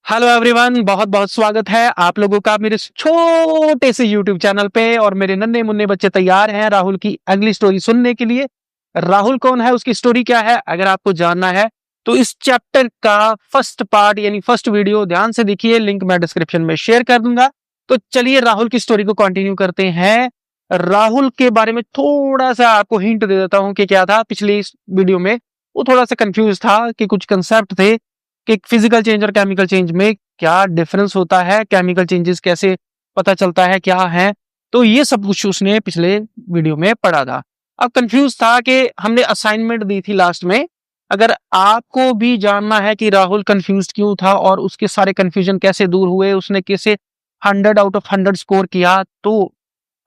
Hello everyone, बहुत बहुत स्वागत है आप लोगों का मेरे इस छोटे से यूट्यूब चैनल पे। और मेरे नन्हे मुन्ने बच्चे तैयार हैं राहुल की अगली स्टोरी सुनने के लिए। राहुल कौन है, उसकी स्टोरी क्या है, अगर आपको जानना है तो इस चैप्टर का फर्स्ट पार्ट यानी फर्स्ट वीडियो ध्यान से देखिए, लिंक मैं डिस्क्रिप्शन में शेयर कर दूंगा। तो चलिए राहुल की स्टोरी को कंटिन्यू करते हैं। राहुल के बारे में थोड़ा सा आपको हिंट दे देता हूं कि क्या था पिछली इस वीडियो में। वो थोड़ा सा कंफ्यूज था कि कुछ कंसेप्ट थे कि फिजिकल चेंज और केमिकल चेंज में क्या डिफरेंस होता है, केमिकल चेंजेस कैसे पता चलता है क्या है। तो ये सब कुछ उसने पिछले वीडियो में पढ़ा था। अब कंफ्यूज था कि हमने असाइनमेंट दी थी लास्ट में। अगर आपको भी जानना है कि राहुल कंफ्यूज क्यों था और उसके सारे कंफ्यूजन कैसे दूर हुए, उसने कैसे 100 आउट ऑफ 100 स्कोर किया, तो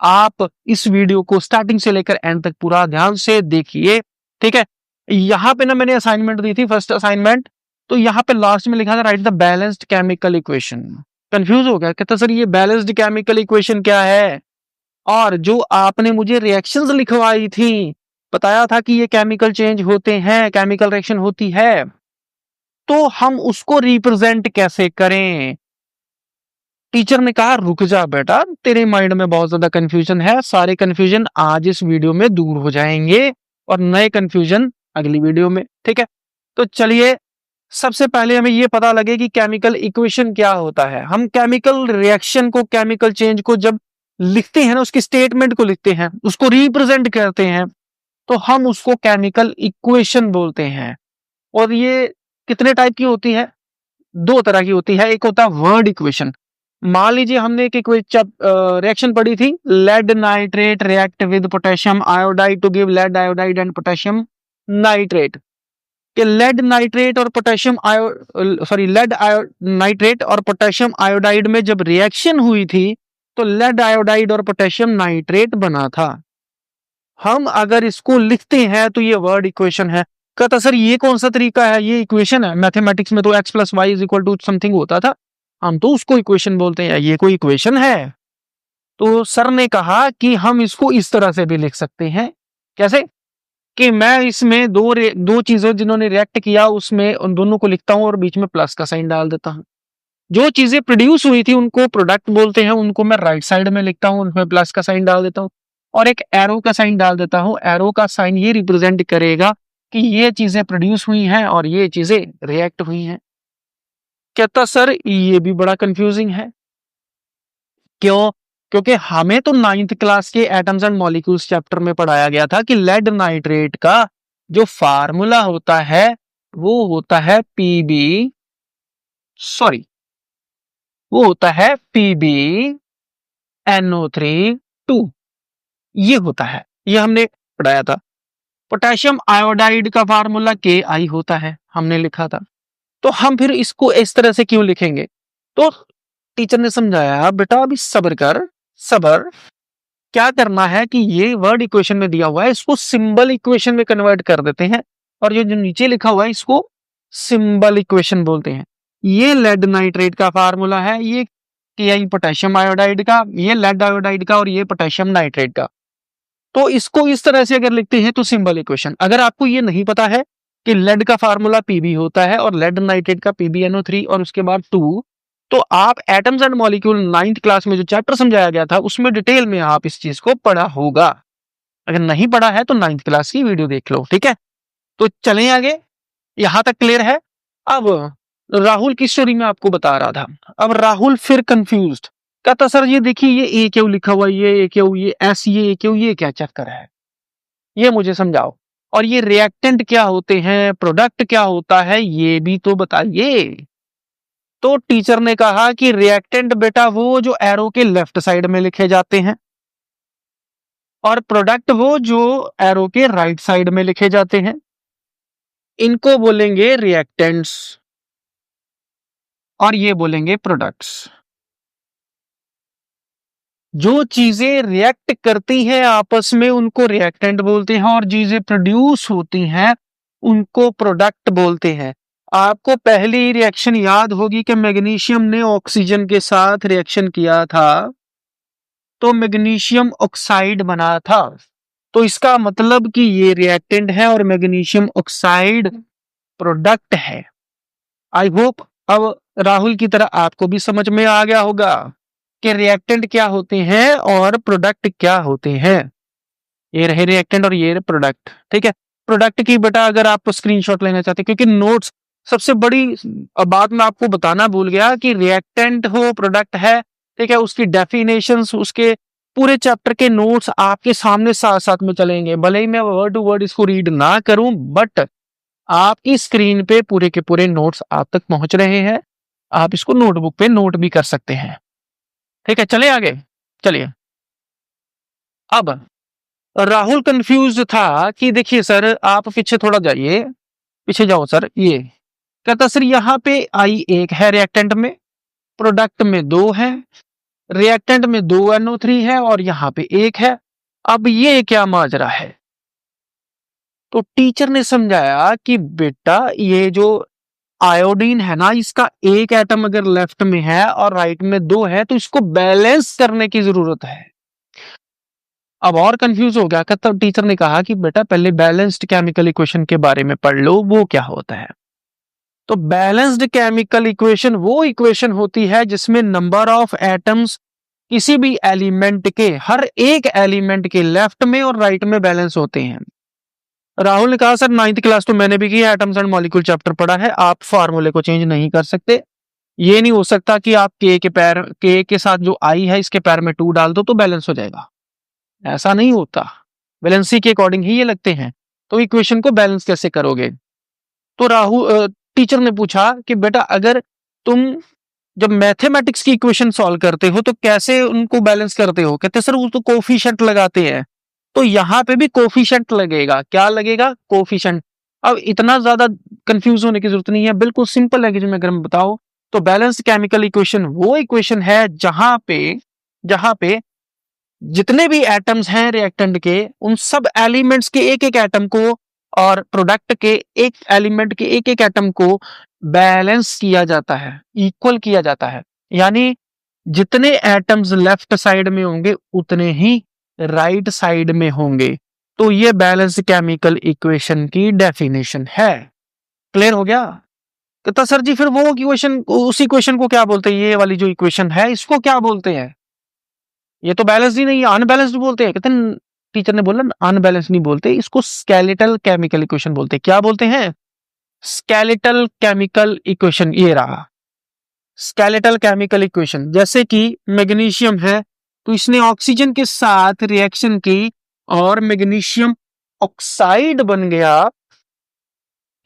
आप इस वीडियो को स्टार्टिंग से लेकर एंड तक पूरा ध्यान से देखिए। ठीक है, यहाँ पे ना मैंने असाइनमेंट दी थी, फर्स्ट असाइनमेंट। तो यहाँ पे लास्ट में लिखा था right the balanced chemical equation. Confuse हो गया, कहता सर ये बैलेंस्ड केमिकल इक्वेशन क्या है। और जो आपने मुझे रिएक्शंस लिखवाई थी, बताया था कि ये केमिकल चेंज होते हैं, केमिकल रिएक्शन होती है, तो हम उसको रिप्रेजेंट कैसे करें। टीचर ने कहा रुक जा बेटा, तेरे माइंड में बहुत ज्यादा कंफ्यूजन है, सारे कंफ्यूजन आज इस वीडियो में दूर हो जाएंगे और नए कंफ्यूजन अगली वीडियो में। ठीक है, तो चलिए सबसे पहले हमें यह पता लगे कि केमिकल इक्वेशन क्या होता है। हम केमिकल रिएक्शन को, केमिकल चेंज को जब लिखते हैं ना, उसकी स्टेटमेंट को लिखते हैं, उसको रिप्रेजेंट करते हैं, तो हम उसको केमिकल इक्वेशन बोलते हैं। और ये कितने टाइप की होती है? दो तरह की होती है। एक होता है वर्ड इक्वेशन। मान लीजिए हमने एक रिएक्शन पढ़ी थी, lead nitrate react with potassium iodide to give lead iodide and potassium nitrate. कि लेड नाइट्रेट और पोटेशियम नाइट्रेट और पोटेशियम आयोडाइड में जब रिएक्शन हुई थी तो लेड आयोडाइड और पोटेशियम नाइट्रेट बना था। हम अगर इसको लिखते हैं तो ये वर्ड इक्वेशन है। कहता सर ये कौन सा तरीका है, ये इक्वेशन है? मैथमेटिक्स में तो x plus Y is equal to something होता था, हम तो उसको इक्वेशन बोलते हैं, ये कोई इक्वेशन है? तो सर ने कहा कि हम इसको इस तरह से भी लिख सकते हैं। कैसे? कि मैं इसमें दो चीजों जिन्होंने रिएक्ट किया उसमें उन दोनों को लिखता हूं और बीच में प्लस का साइन डाल देता हूं। जो चीजें प्रोड्यूस हुई थी उनको प्रोडक्ट बोलते हैं, उनको मैं राइट साइड में लिखता हूं, उनमें प्लस का साइन डाल देता हूं और एक एरो का साइन डाल देता हूं। एरो का साइन ये रिप्रेजेंट करेगा कि ये चीजें प्रोड्यूस हुई हैं और ये चीजें रिएक्ट हुई हैं। कहता सर ये भी बड़ा कंफ्यूजिंग है। क्यों? क्योंकि हमें तो 9th क्लास के एटम्स एंड मॉलिक्यूल्स चैप्टर में पढ़ाया गया था कि लेड नाइट्रेट का जो फार्मूला होता है वो होता है वो होता है PbNO3 2। ये होता है, ये हमने पढ़ाया था। पोटेशियम आयोडाइड का फार्मूला Ki होता है, हमने लिखा था। तो हम फिर इसको इस तरह से क्यों लिखेंगे? तो टीचर ने समझाया बेटा अभी सब्र कर, सब्र। क्या करना है कि ये वर्ड इक्वेशन में दिया हुआ है, इसको सिंबल इक्वेशन में कन्वर्ट कर देते हैं और ये जो नीचे लिखा हुआ है इसको सिंबल इक्वेशन बोलते हैं। ये लेड नाइट्रेट का फार्मूला है, ये Ki पोटेशियम आयोडाइड का, ये लेड आयोडाइड का और ये पोटेशियम नाइट्रेट का। तो इसको इस तरह से अगर लिखते हैं तो सिंबल इक्वेशन। अगर आपको ये नहीं पता है कि लेड का फार्मूला Pb होता है और लेड नाइट्रेट का PbNO3 और उसके बाद 2, तो आप atoms and molecule 9th class में जो चैप्टर समझाया गया था उसमें डिटेल में आप इस चीज को पढ़ा होगा। अगर नहीं पढ़ा है तो 9th क्लास की वीडियो देख लो। ठीक है, तो चलें आगे, यहां तक क्लियर है। अब राहुल की स्टोरी में आपको बता रहा था। अब राहुल फिर कंफ्यूज्ड, कहता सर ये देखिए ये ए क्यों लिखा हुआ है, ये ए क्यों, ये एस, ये ए क्यों, ये क्या चक्कर है, ये मुझे समझाओ। और ये रिएक्टेंट क्या होते हैं, प्रोडक्ट क्या होता है, ये भी तो बताइए। तो टीचर ने कहा कि रिएक्टेंट बेटा वो जो एरो के लेफ्ट साइड में लिखे जाते हैं और प्रोडक्ट वो जो एरो के राइट साइड में लिखे जाते हैं, इनको बोलेंगे रिएक्टेंट्स और ये बोलेंगे प्रोडक्ट्स। जो चीजें रिएक्ट करती हैं आपस में उनको रिएक्टेंट बोलते हैं और चीजें प्रोड्यूस होती हैं उनको प्रोडक्ट बोलते हैं। आपको पहली रिएक्शन याद होगी कि मैग्नीशियम ने ऑक्सीजन के साथ रिएक्शन किया था तो मैग्नीशियम ऑक्साइड बना था। तो इसका मतलब कि ये रिएक्टेंट है और मैग्नीशियम ऑक्साइड प्रोडक्ट है। आई होप अब राहुल की तरह आपको भी समझ में आ गया होगा कि रिएक्टेंट क्या होते हैं और प्रोडक्ट क्या होते हैं। ये रहे रिएक्टेंट और ये रहे प्रोडक्ट। ठीक है, प्रोडक्ट की बेटा अगर आप स्क्रीनशॉट लेना चाहते हैं, क्योंकि नोट्स सबसे बड़ी बात मैं आपको बताना भूल गया कि रिएक्टेंट हो प्रोडक्ट है, ठीक है, उसकी डेफिनेशंस, उसके पूरे चैप्टर के नोट्स आपके सामने साथ साथ में चलेंगे। भले ही मैं वर्ड टू वर्ड इसको रीड ना करूं, बट आपकी स्क्रीन पे पूरे के पूरे नोट्स आप तक पहुंच रहे हैं। आप इसको नोटबुक पे नोट भी कर सकते हैं। ठीक है, चले आगे। चलिए, अब राहुल कंफ्यूज था कि देखिए सर, आप पीछे थोड़ा जाइए, पीछे जाओ सर। ये कहता सर यहाँ पे आई एक है रिएक्टेंट में, प्रोडक्ट में दो है, रिएक्टेंट में दो NO3 है और यहाँ पे एक है। अब ये क्या माजरा है? तो टीचर ने समझाया कि बेटा ये जो आयोडीन है ना, इसका एक एटम अगर लेफ्ट में है और राइट में दो है, तो इसको बैलेंस करने की जरूरत है। अब और कंफ्यूज हो गया। तब टीचर ने कहा कि बेटा पहले बैलेंस्ड केमिकल इक्वेशन के बारे में पढ़ लो, वो क्या होता है। तो बैलेंस्ड केमिकल इक्वेशन वो इक्वेशन होती है जिसमें नंबर ऑफ एटम्स किसी भी एलिमेंट के, हर एक एलिमेंट के लेफ्ट में और राइट में बैलेंस होते हैं। राहुल ने कहा सर 9th क्लास तो मैंने भी की है, एटम्स एंड मॉलिक्यूल चैप्टर पढ़ा है, आप फार्मूले को चेंज नहीं कर सकते। ये नहीं हो सकता कि आप के के साथ जो आई है इसके पैर में 2 डाल दो तो बैलेंस हो जाएगा। ऐसा नहीं होता, वैलेंसी के अकॉर्डिंग ही ये लगते हैं। तो इक्वेशन को बैलेंस कैसे करोगे? तो टीचर ने पूछा कि बेटा अगर तुम जब मैथमेटिक्स की इक्वेशन सॉल्व करते हो तो कैसे उनको बैलेंस करते हो? कहते सर वो तो कोफिशिएंट लगाते हैं। तो यहाँ पे भी कोफिशिएंट लगेगा। क्या लगेगा? कोफिशिएंट। अब इतना ज्यादा कंफ्यूज होने की जरूरत नहीं है, बिल्कुल सिंपल लैंग्वेज में अगर मैं बताऊं तो बैलेंस केमिकल इक्वेशन वो इक्वेशन है जहां पे जितने भी एटम्स हैं रिएक्टेंट के, उन सब एलिमेंट्स के एक एक एटम को और प्रोडक्ट के एक एलिमेंट के एक एक एटम को बैलेंस किया जाता है, इक्वल किया जाता है। यानी जितने एटम्स लेफ्ट साइड में होंगे उतने ही राइट साइड में होंगे। तो ये बैलेंस केमिकल इक्वेशन की डेफिनेशन है। क्लियर हो गया? कहता सर जी फिर वो इक्वेशन, उस इक्वेशन को क्या बोलते हैं? ये वाली जो इक्वेशन है इसको क्या बोलते हैं? ये तो बैलेंस ही नहीं है, अनबैलेंस्ड बोलते हैं। कहते हैं, टीचर ने बोला अनबैलेंस नहीं बोलते, इसको स्केलेटल केमिकल इक्वेशन बोलते हैं। क्या बोलते हैं? Skeletal chemical equation. ये रहा स्केलेटल केमिकल इक्वेशन। जैसे कि मैग्नीशियम है तो इसने ऑक्सीजन के साथ रिएक्शन की और मैग्नीशियम ऑक्साइड बन गया,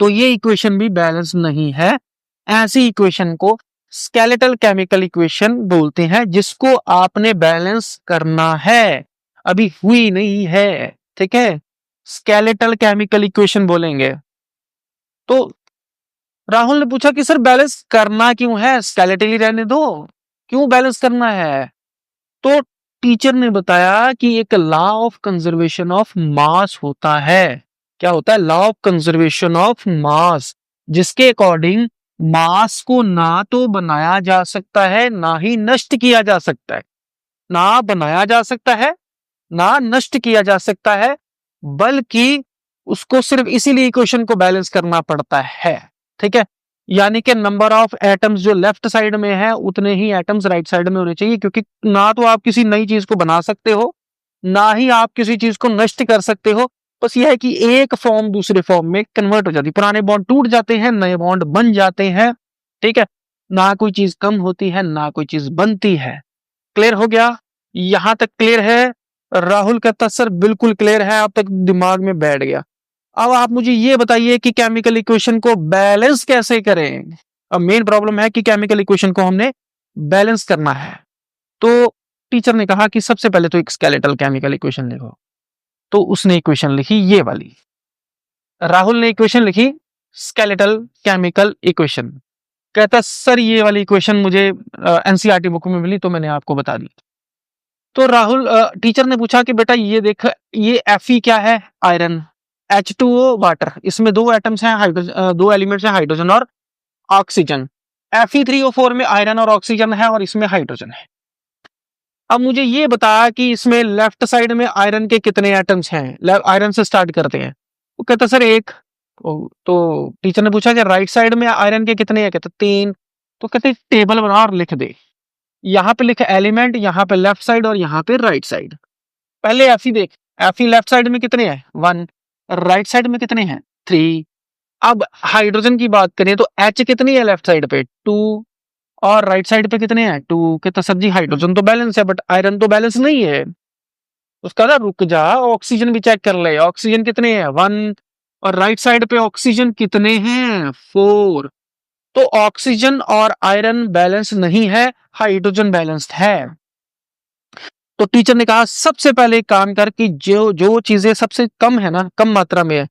तो ये इक्वेशन भी बैलेंस नहीं है। ऐसी इक्वेशन को स्केलेटल केमिकल इक्वेशन बोलते हैं, जिसको आपने बैलेंस करना है, अभी हुई नहीं है। ठीक है, स्केलेटल केमिकल इक्वेशन बोलेंगे। तो राहुल ने पूछा कि सर बैलेंस करना क्यों है? स्केलेटली रहने दो, क्यों बैलेंस करना है? तो टीचर ने बताया कि एक law of conservation of mass होता है। क्या होता है? Law of conservation of mass, जिसके अकॉर्डिंग मास को ना तो बनाया जा सकता है ना ही नष्ट किया जा सकता है। ना बनाया जा सकता है ना नष्ट किया जा सकता है, बल्कि उसको सिर्फ इसीलिए इक्वेशन को बैलेंस करना पड़ता है। ठीक है, यानी कि नंबर ऑफ एटम्स जो लेफ्ट साइड में है उतने ही एटम्स राइट साइड में होने चाहिए, क्योंकि ना तो आप किसी नई चीज को बना सकते हो ना ही आप किसी चीज को नष्ट कर सकते हो। बस यह है कि एक फॉर्म दूसरे फॉर्म में कन्वर्ट हो जाती है, पुराने बॉन्ड टूट जाते हैं, नए बॉन्ड बन जाते हैं। ठीक है, ना कोई चीज कम होती है ना कोई चीज बनती है। क्लियर हो गया? यहां तक क्लियर है? राहुल कहता सर बिल्कुल क्लियर है, अब तक दिमाग में बैठ गया। अब आप मुझे ये बताइए कि केमिकल इक्वेशन को बैलेंस कैसे करें। अब मेन प्रॉब्लम है कि केमिकल इक्वेशन को हमने बैलेंस करना है। तो टीचर ने कहा कि सबसे पहले तो एक स्केलेटल केमिकल इक्वेशन लिखो। तो उसने इक्वेशन लिखी ये वाली। राहुल ने इक्वेशन लिखी स्केलेटल केमिकल इक्वेशन। कहता सर ये वाली इक्वेशन मुझे एनसीईआरटी बुक में मिली तो मैंने आपको बता दी। तो राहुल, टीचर ने पूछा कि बेटा ये देख, ये Fe क्या है? आयरन। H2O वाटर, इसमें दो एटम्स हैं, हाइड्रोजन, दो एलिमेंट्स हैं, हाइड्रोजन और ऑक्सीजन। Fe3O4 में आयरन और ऑक्सीजन है और इसमें हाइड्रोजन है। अब मुझे ये बता कि इसमें लेफ्ट साइड में आयरन के कितने एटम्स हैं? आयरन से स्टार्ट करते हैं। वो कहता सर एक। तो टीचर ने पूछा कि राइट साइड में आयरन के कितने हैं? कहता 3। तो कहते टेबल बना और लिख दे। यहाँ पे लिख एलिमेंट, यहाँ पे लेफ्ट साइड और यहाँ पे राइट साइड। पहले एफी देख, एफी लेफ्ट साइड में कितने हैं 1, राइट साइड में कितने हैं 3। अब हाइड्रोजन की बात करें तो एच कितनी है लेफ्ट साइड पे 2 और राइट साइड पे कितने हैं 2। कहता सर जी हाइड्रोजन तो बैलेंस है बट आयरन तो बैलेंस नहीं है। उसका ना रुक जा, ऑक्सीजन भी चेक कर ले, ऑक्सीजन कितने हैं 1 और राइट साइड पे ऑक्सीजन कितने हैं 4। तो ऑक्सीजन और आयरन बैलेंस नहीं है, हाइड्रोजन बैलेंस्ड है। तो टीचर ने कहा सबसे पहले एक काम कर कि जो जो चीजें सबसे कम है ना, कम मात्रा में है,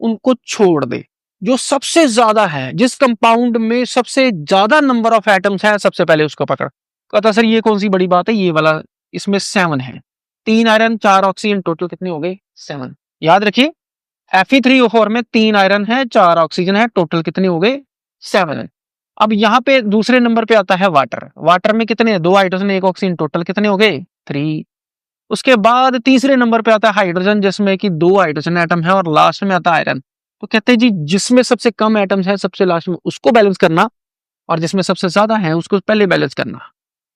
उनको छोड़ दे। जो सबसे ज्यादा है, जिस कंपाउंड में सबसे ज्यादा नंबर ऑफ एटम्स है, सबसे पहले उसको पकड़। कहता सर ये कौन सी बड़ी बात है, ये वाला, इसमें 7 है, 3 आयरन 4 ऑक्सीजन, टोटल कितने हो गए 7। याद रखिए Fe3O4 में 3 आयरन है 4 ऑक्सीजन है, टोटल कितने हो गए 7। अब यहाँ पे दूसरे नंबर पे आता है वाटर। वाटर में कितने हैं 2 हाइड्रोजन 1 ऑक्सीजन, टोटल कितने हो गए 3। उसके बाद तीसरे नंबर पे आता है हाइड्रोजन, जिसमें कि 2 हाइड्रोजन एटम है और लास्ट में आता है आयरन। तो कहते हैं जी जिसमें सबसे कम एटम्स है सबसे लास्ट में उसको बैलेंस करना, और जिसमें सबसे ज्यादा है उसको पहले बैलेंस करना।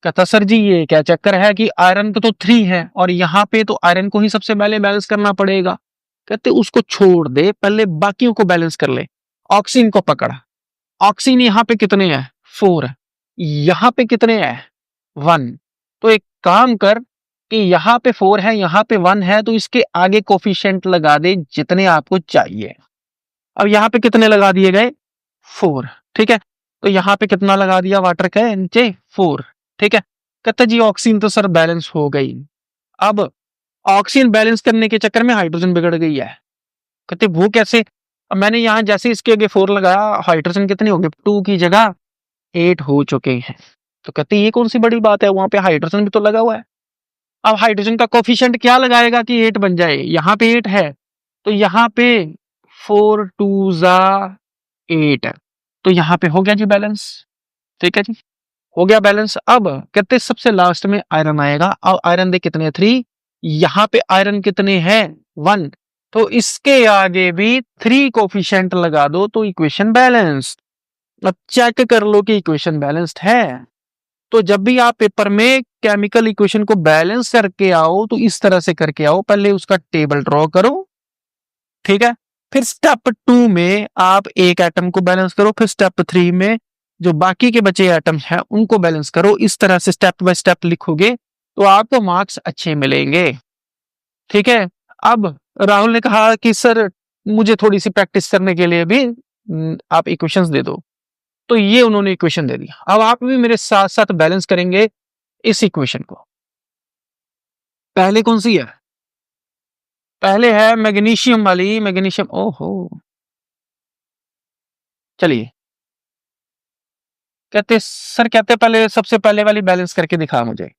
कहता सर जी ये क्या चक्कर है कि आयरन का तो 3 है और यहाँ पे तो आयरन को ही सबसे पहले बैलेंस करना पड़ेगा। कहते उसको छोड़ दे, पहले बाकियों को बैलेंस कर ले। ऑक्सीजन को पकड़, ऑक्सीजन यहाँ पे कितने हैं 4, यहाँ पे कितने हैं 1। तो एक काम कर कि यहाँ पे 4 है यहाँ पे 1 है, तो इसके आगे कोफिशिएंट लगा दे जितने आपको चाहिए। अब यहाँ पे कितने लगा दिए गए 4, ठीक है। तो यहाँ पे कितना लगा दिया वाटर का नीचे 4, ठीक है। कहता जी ऑक्सीजन तो सर बैलेंस हो गई। अब ऑक्सीजन बैलेंस करने के चक्कर में हाइड्रोजन बिगड़ गई है। कहते वो कैसे। अब मैंने यहाँ जैसे इसके आगे 4 लगाया, हाइड्रोजन कितने हो गए 2 की जगह 8 हो चुके हैं। तो कहते ये कौन सी बड़ी बात है, वहां पे हाइड्रोजन भी तो लगा हुआ है। अब हाइड्रोजन का कोफिशिएंट क्या लगाएगा कि 8 बन जाए, यहाँ पे 8 है तो यहाँ पे 4 2 जा 8, तो यहाँ पे हो गया जी बैलेंस। ठीक है जी, हो गया बैलेंस। अब कहते सबसे लास्ट में आयरन आएगा। अब आयरन दे कितने 3, यहाँ पे आयरन कितने हैं 1, तो इसके आगे भी 3 कोफिशिएंट लगा दो तो इक्वेशन बैलेंस्ड। अब चेक कर लो कि इक्वेशन बैलेंस्ड है। तो जब भी आप पेपर में केमिकल इक्वेशन को बैलेंस करके आओ तो इस तरह से करके आओ, पहले उसका टेबल ड्रॉ करो, ठीक है। फिर स्टेप 2 में आप एक एटम को बैलेंस करो, फिर स्टेप 3 में जो बाकी के बचे एटम्स हैं उनको बैलेंस करो। इस तरह से स्टेप बाय स्टेप लिखोगे तो आपको मार्क्स अच्छे मिलेंगे, ठीक है। अब राहुल ने कहा कि सर मुझे थोड़ी सी प्रैक्टिस करने के लिए भी आप इक्वेशंस दे दो, तो ये उन्होंने इक्वेशन दे दिया। अब आप भी मेरे साथ साथ बैलेंस करेंगे इस इक्वेशन को। पहले कौन सी है, पहले है मैग्नीशियम वाली, मैग्नीशियम, ओहो चलिए। कहते सर, कहते पहले सबसे पहले वाली बैलेंस करके दिखा मुझे।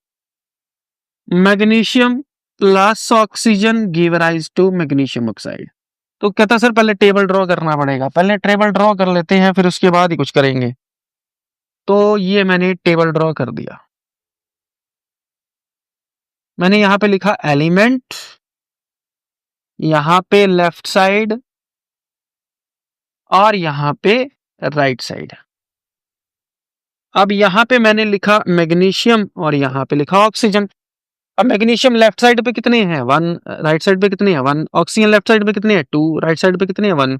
Magnesium plus oxygen give rise to magnesium oxide. तो कहता सर पहले टेबल ड्रॉ करना पड़ेगा, पहले टेबल ड्रॉ कर लेते हैं फिर उसके बाद ही कुछ करेंगे। तो ये मैंने टेबल ड्रॉ कर दिया। मैंने यहां पे लिखा एलिमेंट, यहां पे लेफ्ट साइड और यहां पे राइट साइड। अब यहां पे मैंने लिखा मैग्नीशियम और यहां पे लिखा ऑक्सीजन। अब मैग्नीशियम लेफ्ट साइड पे कितने हैं 1, राइट साइड पे कितने हैं 1, ऑक्सीजन लेफ्ट साइड पे कितने हैं 2, राइट साइड पे कितने हैं 1।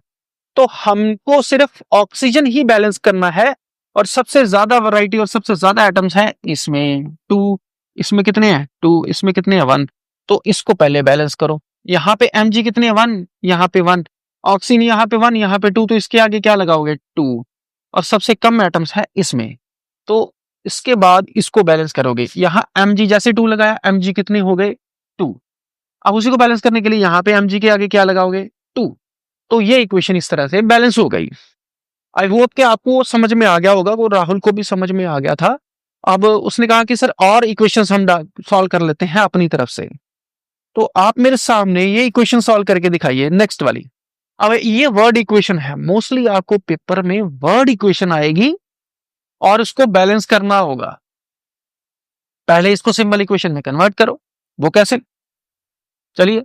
तो हमको सिर्फ ऑक्सीजन ही बैलेंस करना है और सबसे ज्यादा वैरायटी और सबसे ज्यादा एटम्स है इसमें 2, इसमें कितने हैं 2, इसमें कितने हैं 1। तो इसको पहले बैलेंस करो। यहाँ पे Mg कितने हैं 1, यहाँ पे 1, ऑक्सीजन यहाँ पे 1 यहाँ पे 2, तो इसके आगे क्या लगाओगे 2, और सबसे कम एटम्स है इसमें, तो इसके बाद इसको बैलेंस करोगे। यहाँ Mg जैसे 2 लगाया, Mg कितने हो गए 2। अब उसी को बैलेंस करने के लिए यहाँ पे Mg के आगे क्या लगाओगे 2। तो ये इक्वेशन इस तरह से बैलेंस हो गई। आई होप कि आपको समझ में आ गया होगा, वो राहुल को भी समझ में आ गया था। अब उसने कहा कि सर और इक्वेशंस हम सॉल्व कर लेते हैं अपनी तरफ से। तो आप मेरे सामने ये इक्वेशन सॉल्व करके दिखाइए नेक्स्ट वाली। अब ये वर्ड इक्वेशन है, मोस्टली आपको पेपर में वर्ड इक्वेशन आएगी और उसको बैलेंस करना होगा। पहले इसको सिंपल इक्वेशन में कन्वर्ट करो। वो कैसे, चलिए।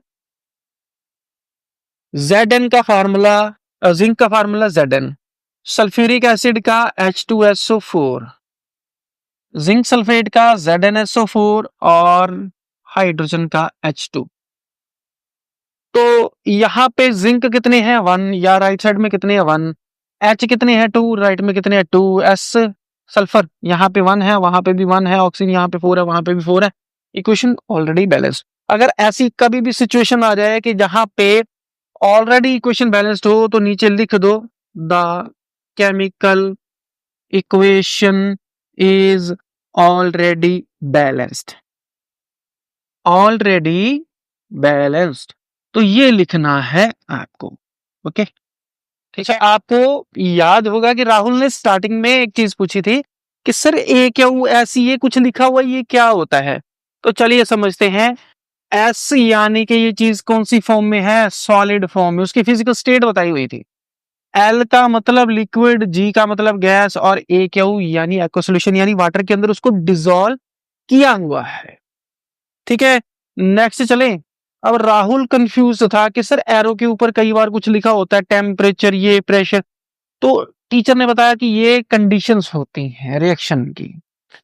Zn का फार्मूला, जिंक का फार्मूला Zn, सल्फ्यूरिक एसिड का H2SO4, जिंक सल्फेट का ZnSO4 और हाइड्रोजन का H2। तो यहाँ पे जिंक कितने हैं 1, या राइट साइड में कितने हैं 1, H कितने हैं 2, राइट में कितने हैं 2, S सल्फर यहाँ पे 1 है, वहां पे भी 1 है, ऑक्सीजन यहाँ पे 4 है, वहां पे भी 4 है। Equation already balanced. अगर ऐसी कभी भी सिचुएशन आ जाए कि जहां पे ऑलरेडी इक्वेशन बैलेंस्ड हो तो नीचे लिख दो the chemical equation is already balanced, already balanced. तो ये लिखना है आपको। ओके, ठीक है। आपको याद होगा कि राहुल ने स्टार्टिंग में एक चीज पूछी थी कि सर ए क्यू ऐसी ये कुछ लिखा हुआ ये क्या होता है। तो चलिए समझते हैं। एस यानी कि ये चीज कौन सी फॉर्म में है, सॉलिड फॉर्म में, उसकी फिजिकल स्टेट बताई हुई थी। एल का मतलब लिक्विड, जी का मतलब गैस, और ए क्यू यानी एक्वा सॉल्यूशन यानी वाटर के अंदर उसको डिसॉल्व किया हुआ है। ठीक है, नेक्स्ट चलें। अब राहुल कंफ्यूज था कि सर एरो के ऊपर कई बार कुछ लिखा होता है, टेम्परेचर, ये प्रेशर। तो टीचर ने बताया कि ये कंडीशंस होती हैं रिएक्शन की।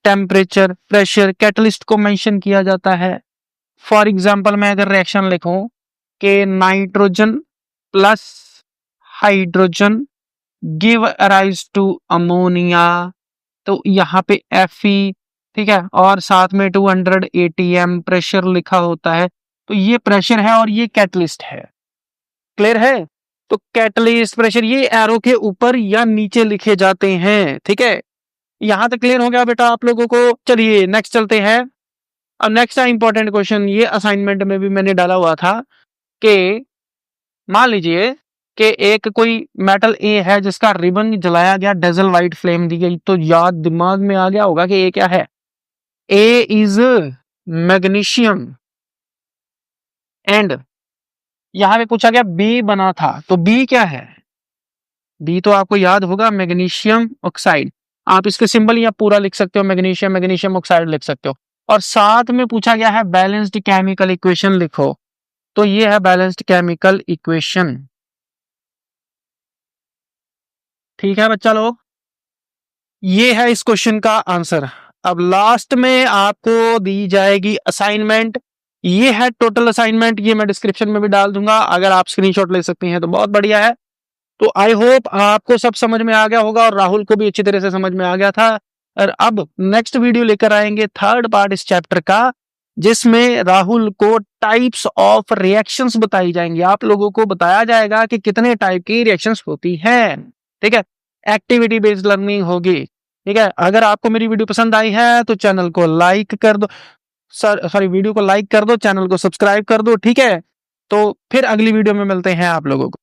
टेम्परेचर, प्रेशर, कैटलिस्ट को मेंशन किया जाता है। फॉर एग्जांपल मैं अगर रिएक्शन लिखूं कि nitrogen plus hydrogen give rise to ammonia, तो यहाँ पे Fe, ठीक है, और साथ में 200 atm प्रेशर लिखा होता है। तो ये प्रेशर है और ये कैटलिस्ट है। क्लियर है? तो कैटलिस्ट, प्रेशर ये एरो के ऊपर या नीचे लिखे जाते हैं। ठीक है, यहां तक क्लियर हो गया बेटा आप लोगों को। चलिए नेक्स्ट चलते हैं। अब नेक्स्ट है इंपॉर्टेंट क्वेश्चन, ये असाइनमेंट में भी मैंने डाला हुआ था कि मान लीजिए कि एक कोई मेटल ए है जिसका रिबन जलाया गया, डेजल वाइट फ्लेम दी गई, तो याद दिमाग में आ गया होगा कि ए क्या है। ए इज मैग्नीशियम, एंड यहां पे पूछा गया बी बना था, तो बी क्या है। बी तो आपको याद होगा मैग्नीशियम ऑक्साइड। आप इसके सिंबल या पूरा लिख सकते हो, मैग्नीशियम, मैग्नीशियम ऑक्साइड लिख सकते हो। और साथ में पूछा गया है बैलेंस्ड केमिकल इक्वेशन लिखो, तो ये है बैलेंस्ड केमिकल इक्वेशन। ठीक है बच्चा लोग, ये है इस क्वेश्चन का आंसर। अब लास्ट में आपको दी जाएगी असाइनमेंट। ये है टोटल असाइनमेंट, ये मैं डिस्क्रिप्शन में भी डाल दूंगा, अगर आप स्क्रीनशॉट ले सकती हैं तो बहुत बढ़िया है। तो आई होप आपको सब समझ में आ गया होगा और राहुल को भी अच्छी तरह से समझ में आ गया था। और अब नेक्स्ट वीडियो लेकर आएंगे थर्ड पार्ट इस चैप्टर का, जिसमें राहुल को टाइप्स ऑफ रिएक्शंस बताई जाएंगी। आप लोगों को बताया जाएगा कि कितने टाइप की रिएक्शंस होती हैं। ठीक है, एक्टिविटी बेस्ड लर्निंग होगी। ठीक है, अगर आपको मेरी वीडियो पसंद आई है तो चैनल को लाइक कर दो, सॉरी वीडियो को लाइक कर दो, चैनल को सब्सक्राइब कर दो। ठीक है, तो फिर अगली वीडियो में मिलते हैं आप लोगों को।